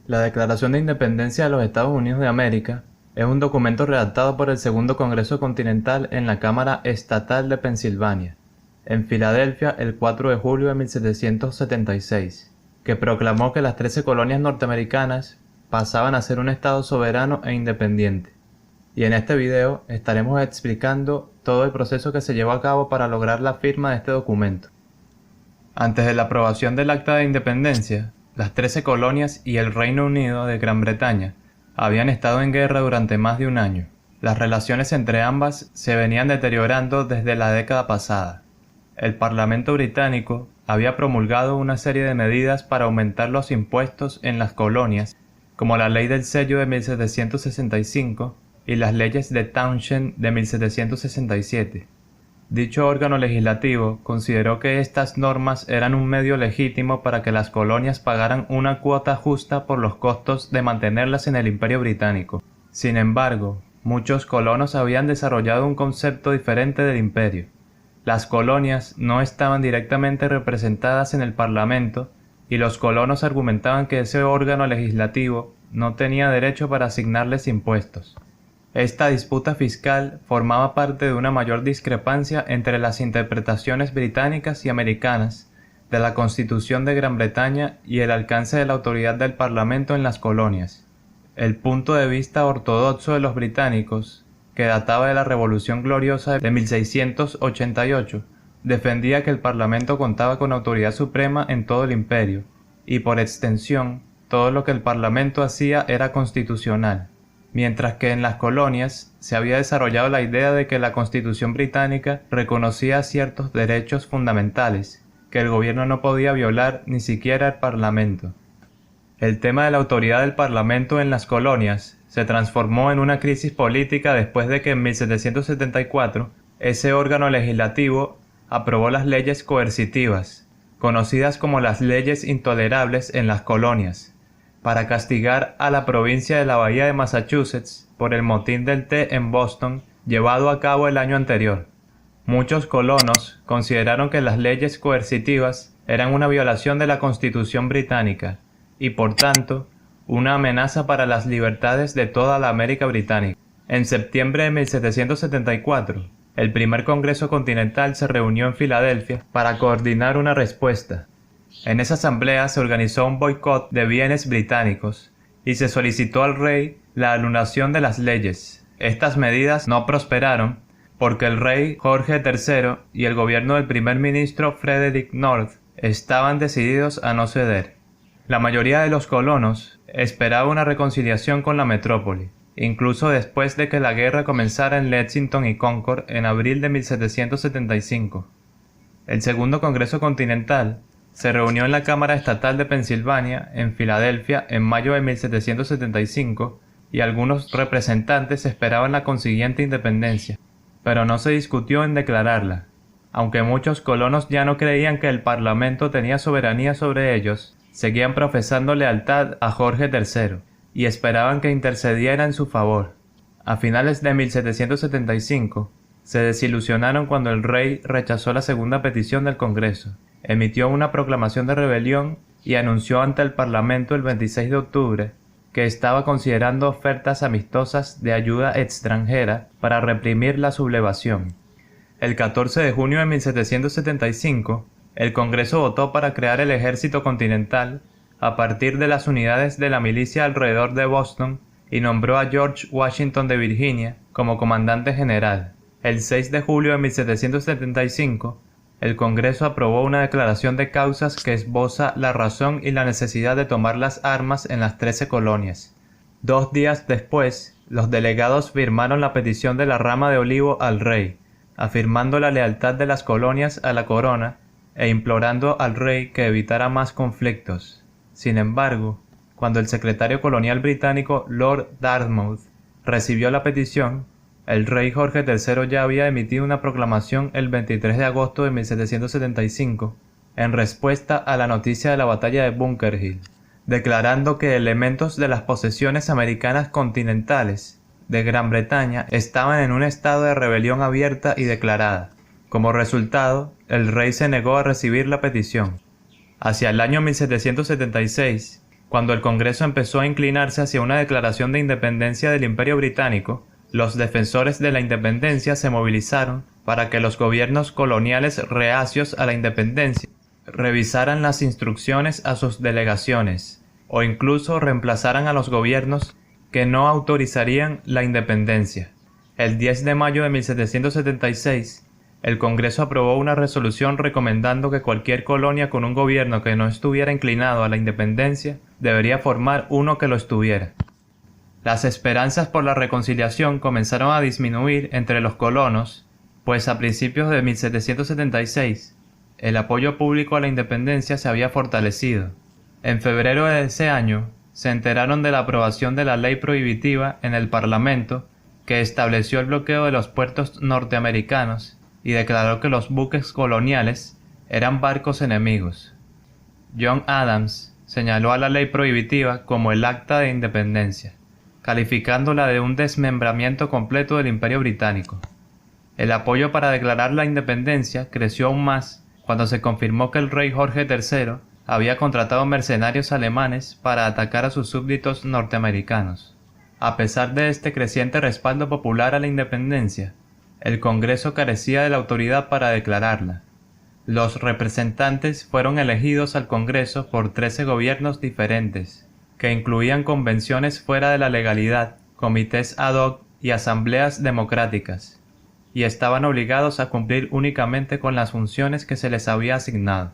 La Declaración de Independencia de los Estados Unidos de América es un documento redactado por el Segundo Congreso Continental en la Cámara Estatal de Pensilvania, en Filadelfia el 4 de julio de 1776, que proclamó que las 13 colonias norteamericanas pasaban a ser un estado soberano e independiente. Y en este video estaremos explicando todo el proceso que se llevó a cabo para lograr la firma de este documento. Antes de la aprobación del Acta de Independencia, las 13 colonias y el Reino Unido de Gran Bretaña habían estado en guerra durante más de un año. Las relaciones entre ambas se venían deteriorando desde la década pasada. El Parlamento británico había promulgado una serie de medidas para aumentar los impuestos en las colonias, como la Ley del Sello de 1765 y las leyes de Townshend de 1767. Dicho órgano legislativo consideró que estas normas eran un medio legítimo para que las colonias pagaran una cuota justa por los costos de mantenerlas en el Imperio Británico. Sin embargo, muchos colonos habían desarrollado un concepto diferente del imperio. Las colonias no estaban directamente representadas en el Parlamento y los colonos argumentaban que ese órgano legislativo no tenía derecho para asignarles impuestos. Esta disputa fiscal formaba parte de una mayor discrepancia entre las interpretaciones británicas y americanas de la Constitución de Gran Bretaña y el alcance de la autoridad del Parlamento en las colonias. El punto de vista ortodoxo de los británicos, que databa de la Revolución Gloriosa de 1688, defendía que el Parlamento contaba con autoridad suprema en todo el imperio, y por extensión, todo lo que el Parlamento hacía era constitucional. Mientras que en las colonias se había desarrollado la idea de que la Constitución británica reconocía ciertos derechos fundamentales, que el gobierno no podía violar ni siquiera el Parlamento. El tema de la autoridad del Parlamento en las colonias se transformó en una crisis política después de que en 1774 ese órgano legislativo aprobó las leyes coercitivas, conocidas como las leyes intolerables en las colonias, para castigar a la provincia de la Bahía de Massachusetts por el motín del té en Boston llevado a cabo el año anterior. Muchos colonos consideraron que las leyes coercitivas eran una violación de la Constitución británica y, por tanto, una amenaza para las libertades de toda la América británica. En septiembre de 1774, el primer Congreso Continental se reunió en Filadelfia para coordinar una respuesta. En esa asamblea se organizó un boicot de bienes británicos y se solicitó al rey la anulación de las leyes. Estas medidas no prosperaron porque el rey Jorge III y el gobierno del primer ministro Frederick North estaban decididos a no ceder. La mayoría de los colonos esperaba una reconciliación con la metrópoli, incluso después de que la guerra comenzara en Lexington y Concord en abril de 1775. El Segundo Congreso Continental se reunió en la Cámara Estatal de Pensilvania, en Filadelfia, en mayo de 1775, y algunos representantes esperaban la consiguiente independencia, pero no se discutió en declararla. Aunque muchos colonos ya no creían que el Parlamento tenía soberanía sobre ellos, seguían profesando lealtad a Jorge III, y esperaban que intercediera en su favor. A finales de 1775, se desilusionaron cuando el rey rechazó la segunda petición del Congreso, emitió una proclamación de rebelión y anunció ante el Parlamento el 26 de octubre que estaba considerando ofertas amistosas de ayuda extranjera para reprimir la sublevación. El 14 de junio de 1775, el Congreso votó para crear el Ejército Continental a partir de las unidades de la milicia alrededor de Boston y nombró a George Washington de Virginia como comandante general. El 6 de julio de 1775, el Congreso aprobó una declaración de causas que esboza la razón y la necesidad de tomar las armas en las 13 colonias. 2 días después, los delegados firmaron la petición de la rama de olivo al rey, afirmando la lealtad de las colonias a la corona e implorando al rey que evitara más conflictos. Sin embargo, cuando el secretario colonial británico Lord Dartmouth recibió la petición, el rey Jorge III ya había emitido una proclamación el 23 de agosto de 1775 en respuesta a la noticia de la batalla de Bunker Hill, declarando que elementos de las posesiones americanas continentales de Gran Bretaña estaban en un estado de rebelión abierta y declarada. Como resultado, el rey se negó a recibir la petición. Hacia el año 1776, Cuando el Congreso empezó a inclinarse hacia una declaración de independencia del Imperio Británico, los defensores de la independencia se movilizaron para que los gobiernos coloniales reacios a la independencia revisaran las instrucciones a sus delegaciones, o incluso reemplazaran a los gobiernos que no autorizarían la independencia. El 10 de mayo de 1776, el Congreso aprobó una resolución recomendando que cualquier colonia con un gobierno que no estuviera inclinado a la independencia debería formar uno que lo estuviera. Las esperanzas por la reconciliación comenzaron a disminuir entre los colonos, pues a principios de 1776, el apoyo público a la independencia se había fortalecido. En febrero de ese año, se enteraron de la aprobación de la ley prohibitiva en el Parlamento que estableció el bloqueo de los puertos norteamericanos y declaró que los buques coloniales eran barcos enemigos. John Adams señaló a la ley prohibitiva como el Acta de Independencia, calificándola de un desmembramiento completo del Imperio Británico. El apoyo para declarar la independencia creció aún más cuando se confirmó que el rey Jorge III había contratado mercenarios alemanes para atacar a sus súbditos norteamericanos. A pesar de este creciente respaldo popular a la independencia, el Congreso carecía de la autoridad para declararla. Los representantes fueron elegidos al Congreso por 13 gobiernos diferentes, que incluían convenciones fuera de la legalidad, comités ad hoc y asambleas democráticas, y estaban obligados a cumplir únicamente con las funciones que se les había asignado.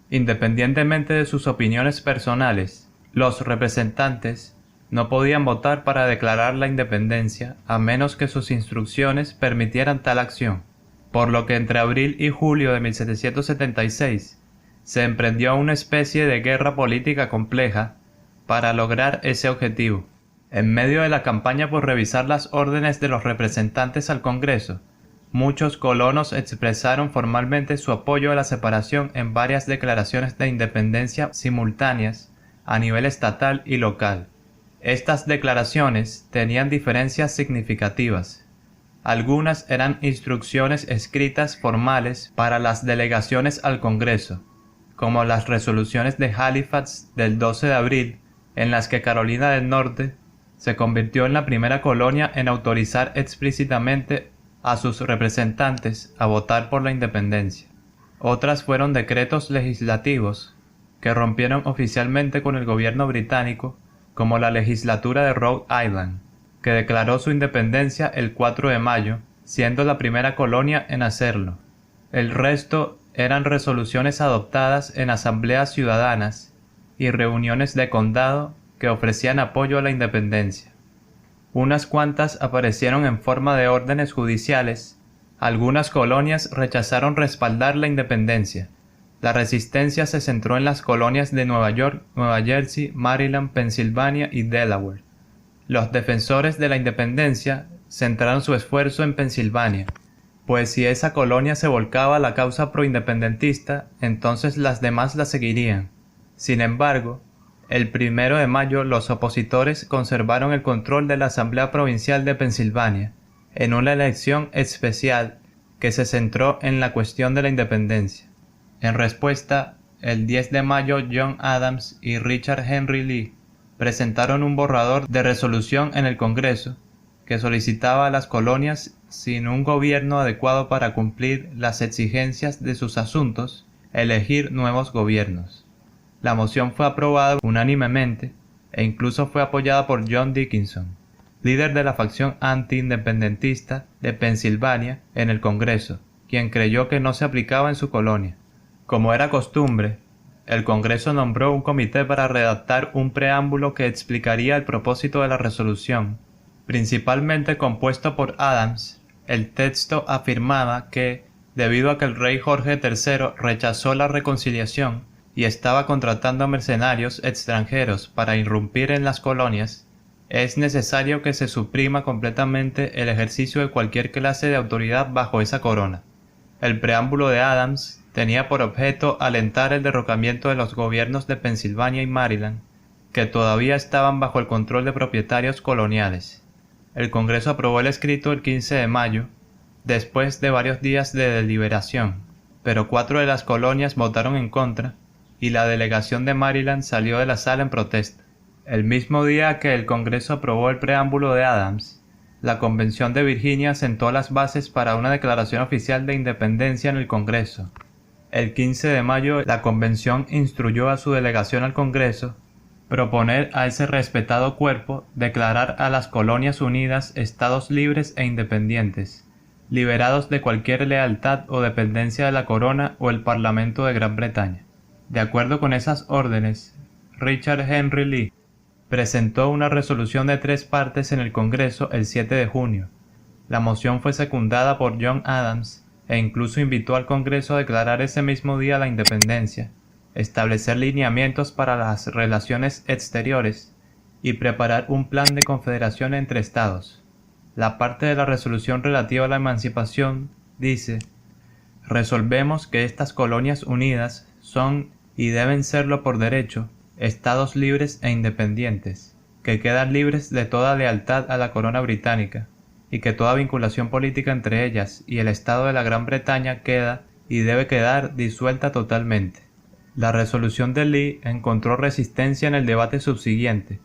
Independientemente de sus opiniones personales, los representantes no podían votar para declarar la independencia a menos que sus instrucciones permitieran tal acción, por lo que entre abril y julio de 1776 se emprendió una especie de guerra política compleja para lograr ese objetivo. En medio de la campaña por revisar las órdenes de los representantes al Congreso, muchos colonos expresaron formalmente su apoyo a la separación en varias declaraciones de independencia simultáneas a nivel estatal y local. Estas declaraciones tenían diferencias significativas. Algunas eran instrucciones escritas formales para las delegaciones al Congreso, como las resoluciones de Halifax del 12 de abril, en las que Carolina del Norte se convirtió en la primera colonia en autorizar explícitamente a sus representantes a votar por la independencia. Otras fueron decretos legislativos que rompieron oficialmente con el gobierno británico, como la legislatura de Rhode Island, que declaró su independencia el 4 de mayo, siendo la primera colonia en hacerlo. El resto eran resoluciones adoptadas en asambleas ciudadanas y reuniones de condado que ofrecían apoyo a la independencia. Unas cuantas aparecieron en forma de órdenes judiciales. Algunas colonias rechazaron respaldar la independencia. La resistencia se centró en las colonias de Nueva York, Nueva Jersey, Maryland, Pensilvania y Delaware. Los defensores de la independencia centraron su esfuerzo en Pensilvania, pues si esa colonia se volcaba a la causa proindependentista, entonces las demás la seguirían. Sin embargo, el 1 de mayo los opositores conservaron el control de la Asamblea Provincial de Pensilvania, en una elección especial que se centró en la cuestión de la independencia. En respuesta, el 10 de mayo John Adams y Richard Henry Lee presentaron un borrador de resolución en el Congreso que solicitaba a las colonias sin un gobierno adecuado para cumplir las exigencias de sus asuntos, elegir nuevos gobiernos. La moción fue aprobada unánimemente e incluso fue apoyada por John Dickinson, líder de la facción anti-independentista de Pensilvania en el Congreso, quien creyó que no se aplicaba en su colonia. Como era costumbre, el Congreso nombró un comité para redactar un preámbulo que explicaría el propósito de la resolución. Principalmente compuesto por Adams, el texto afirmaba que, debido a que el rey Jorge III rechazó la reconciliación y estaba contratando mercenarios extranjeros para irrumpir en las colonias, es necesario que se suprima completamente el ejercicio de cualquier clase de autoridad bajo esa corona. El preámbulo de Adams tenía por objeto alentar el derrocamiento de los gobiernos de Pensilvania y Maryland, que todavía estaban bajo el control de propietarios coloniales. El Congreso aprobó el escrito el 15 de mayo, después de varios días de deliberación, pero 4 de las colonias votaron en contra y la delegación de Maryland salió de la sala en protesta. El mismo día que el Congreso aprobó el preámbulo de Adams, la Convención de Virginia sentó las bases para una declaración oficial de independencia en el Congreso. El 15 de mayo, la Convención instruyó a su delegación al Congreso proponer a ese respetado cuerpo declarar a las Colonias Unidas estados libres e independientes, liberados de cualquier lealtad o dependencia de la Corona o el Parlamento de Gran Bretaña. De acuerdo con esas órdenes, Richard Henry Lee presentó una resolución de 3 partes en el Congreso el 7 de junio. La moción fue secundada por John Adams e incluso invitó al Congreso a declarar ese mismo día la independencia, establecer lineamientos para las relaciones exteriores y preparar un plan de confederación entre estados. La parte de la resolución relativa a la emancipación dice: resolvemos que estas colonias unidas son y deben serlo por derecho estados libres e independientes, que quedan libres de toda lealtad a la corona británica, y que toda vinculación política entre ellas y el Estado de la Gran Bretaña queda y debe quedar disuelta totalmente. La resolución de Lee encontró resistencia en el debate subsiguiente.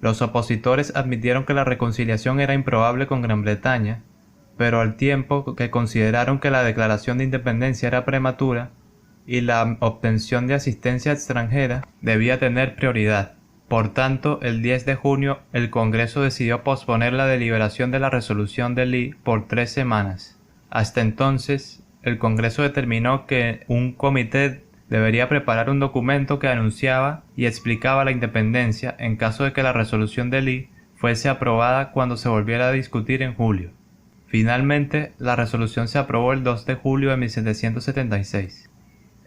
Los opositores admitieron que la reconciliación era improbable con Gran Bretaña, pero al tiempo que consideraron que la declaración de independencia era prematura y la obtención de asistencia extranjera debía tener prioridad. Por tanto, el 10 de junio el Congreso decidió posponer la deliberación de la resolución de Lee por 3 semanas. Hasta entonces, el Congreso determinó que un comité debería preparar un documento que anunciaba y explicaba la independencia en caso de que la resolución de Lee fuese aprobada cuando se volviera a discutir en julio. Finalmente, la resolución se aprobó el 2 de julio de 1776.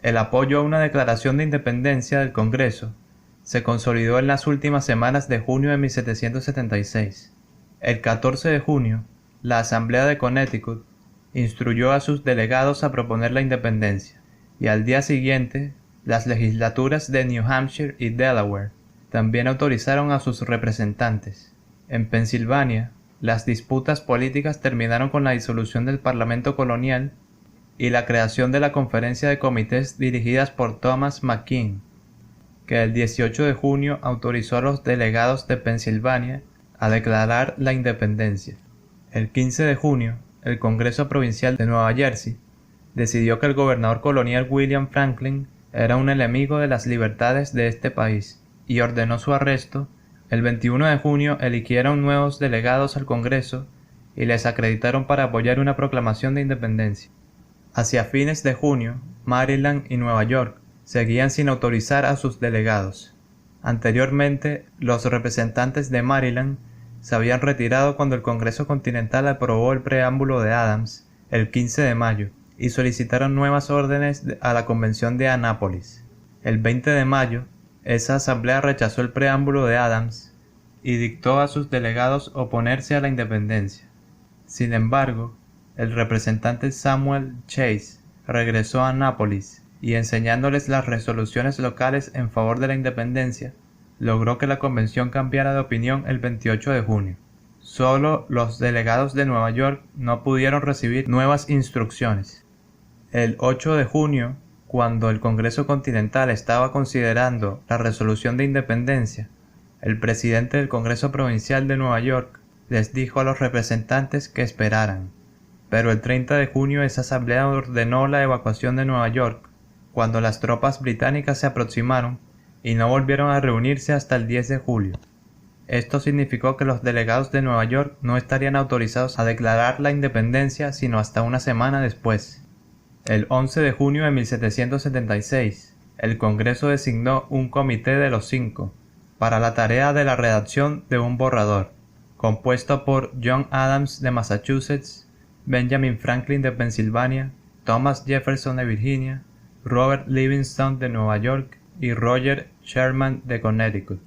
El apoyo a una declaración de independencia del Congreso se consolidó en las últimas semanas de junio de 1776. El 14 de junio, la Asamblea de Connecticut instruyó a sus delegados a proponer la independencia, y al día siguiente, las legislaturas de New Hampshire y Delaware también autorizaron a sus representantes. En Pensilvania, las disputas políticas terminaron con la disolución del Parlamento colonial y la creación de la Conferencia de Comités dirigidas por Thomas McKean, que el 18 de junio autorizó a los delegados de Pensilvania a declarar la independencia. El 15 de junio, el Congreso Provincial de Nueva Jersey decidió que el gobernador colonial William Franklin era un enemigo de las libertades de este país y ordenó su arresto. El 21 de junio eligieron nuevos delegados al Congreso y les acreditaron para apoyar una proclamación de independencia. Hacia fines de junio, Maryland y Nueva York seguían sin autorizar a sus delegados. Anteriormente, los representantes de Maryland se habían retirado cuando el Congreso Continental aprobó el preámbulo de Adams el 15 de mayo y solicitaron nuevas órdenes a la Convención de Annapolis. El 20 de mayo, esa asamblea rechazó el preámbulo de Adams y dictó a sus delegados oponerse a la independencia. Sin embargo, el representante Samuel Chase regresó a Annapolis y, enseñándoles las resoluciones locales en favor de la independencia, logró que la convención cambiara de opinión el 28 de junio. Solo los delegados de Nueva York no pudieron recibir nuevas instrucciones. El 8 de junio, cuando el Congreso Continental estaba considerando la resolución de independencia, el presidente del Congreso Provincial de Nueva York les dijo a los representantes que esperaran. Pero el 30 de junio esa asamblea ordenó la evacuación de Nueva York, cuando las tropas británicas se aproximaron y no volvieron a reunirse hasta el 10 de julio. Esto significó que los delegados de Nueva York no estarían autorizados a declarar la independencia sino hasta una semana después. El 11 de junio de 1776, el Congreso designó un comité de los 5 para la tarea de la redacción de un borrador, compuesto por John Adams de Massachusetts, Benjamin Franklin de Pensilvania, Thomas Jefferson de Virginia, Robert Livingston de Nueva York y Roger Sherman de Connecticut.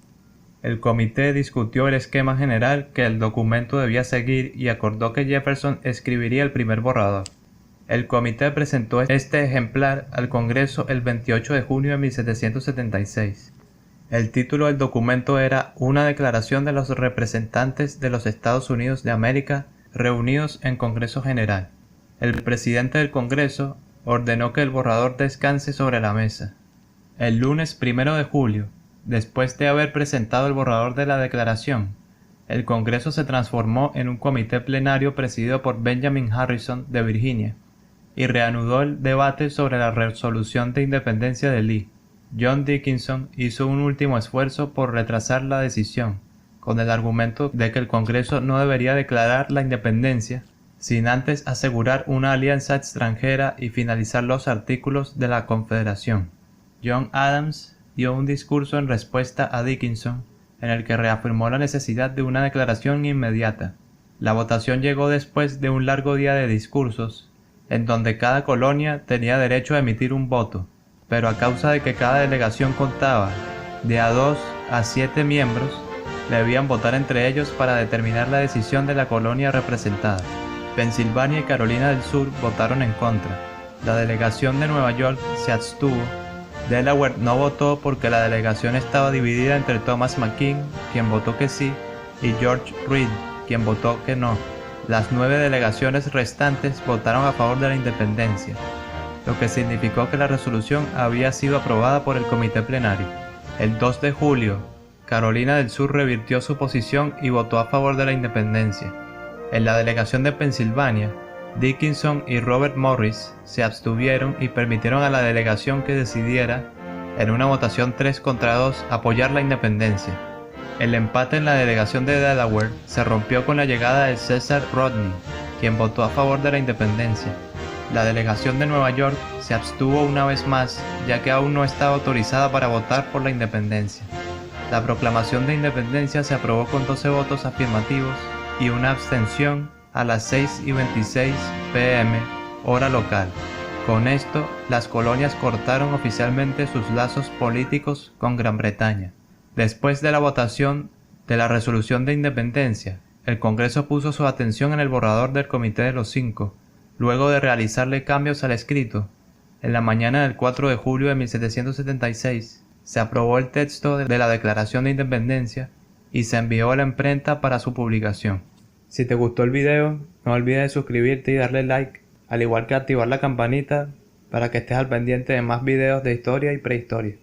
El comité discutió el esquema general que el documento debía seguir y acordó que Jefferson escribiría el primer borrador. El comité presentó este ejemplar al Congreso el 28 de junio de 1776. El título del documento era Una declaración de los representantes de los Estados Unidos de América reunidos en Congreso General. El presidente del Congreso ordenó que el borrador descanse sobre la mesa. El lunes 1 de julio, después de haber presentado el borrador de la declaración, el Congreso se transformó en un comité plenario presidido por Benjamin Harrison de Virginia y reanudó el debate sobre la resolución de independencia de Lee. John Dickinson hizo un último esfuerzo por retrasar la decisión, con el argumento de que el Congreso no debería declarar la independencia sin antes asegurar una alianza extranjera y finalizar los artículos de la Confederación. John Adams dio un discurso en respuesta a Dickinson en el que reafirmó la necesidad de una declaración inmediata. La votación llegó después de un largo día de discursos, en donde cada colonia tenía derecho a emitir un voto, pero a causa de que cada delegación contaba de a 2 a 7 miembros, debían votar entre ellos para determinar la decisión de la colonia representada. Pensilvania y Carolina del Sur votaron en contra. La delegación de Nueva York se abstuvo. Delaware no votó porque la delegación estaba dividida entre Thomas McKean, quien votó que sí, y George Reed, quien votó que no. Las 9 delegaciones restantes votaron a favor de la independencia, lo que significó que la resolución había sido aprobada por el comité plenario. El 2 de julio, Carolina del Sur revirtió su posición y votó a favor de la independencia. En la delegación de Pensilvania, Dickinson y Robert Morris se abstuvieron y permitieron a la delegación que decidiera, en una votación 3 contra 2, apoyar la independencia. El empate en la delegación de Delaware se rompió con la llegada de Cesar Rodney, quien votó a favor de la independencia. La delegación de Nueva York se abstuvo una vez más, ya que aún no estaba autorizada para votar por la independencia. La proclamación de independencia se aprobó con 12 votos afirmativos y una abstención a las 6:26 p.m. hora local. Con esto, las colonias cortaron oficialmente sus lazos políticos con Gran Bretaña. Después de la votación de la resolución de independencia, el Congreso puso su atención en el borrador del Comité de los Cinco, luego de realizarle cambios al escrito. En la mañana del 4 de julio de 1776, se aprobó el texto de la Declaración de Independencia y se envió a la imprenta para su publicación. Si te gustó el video, no olvides de suscribirte y darle like, al igual que activar la campanita para que estés al pendiente de más videos de historia y prehistoria.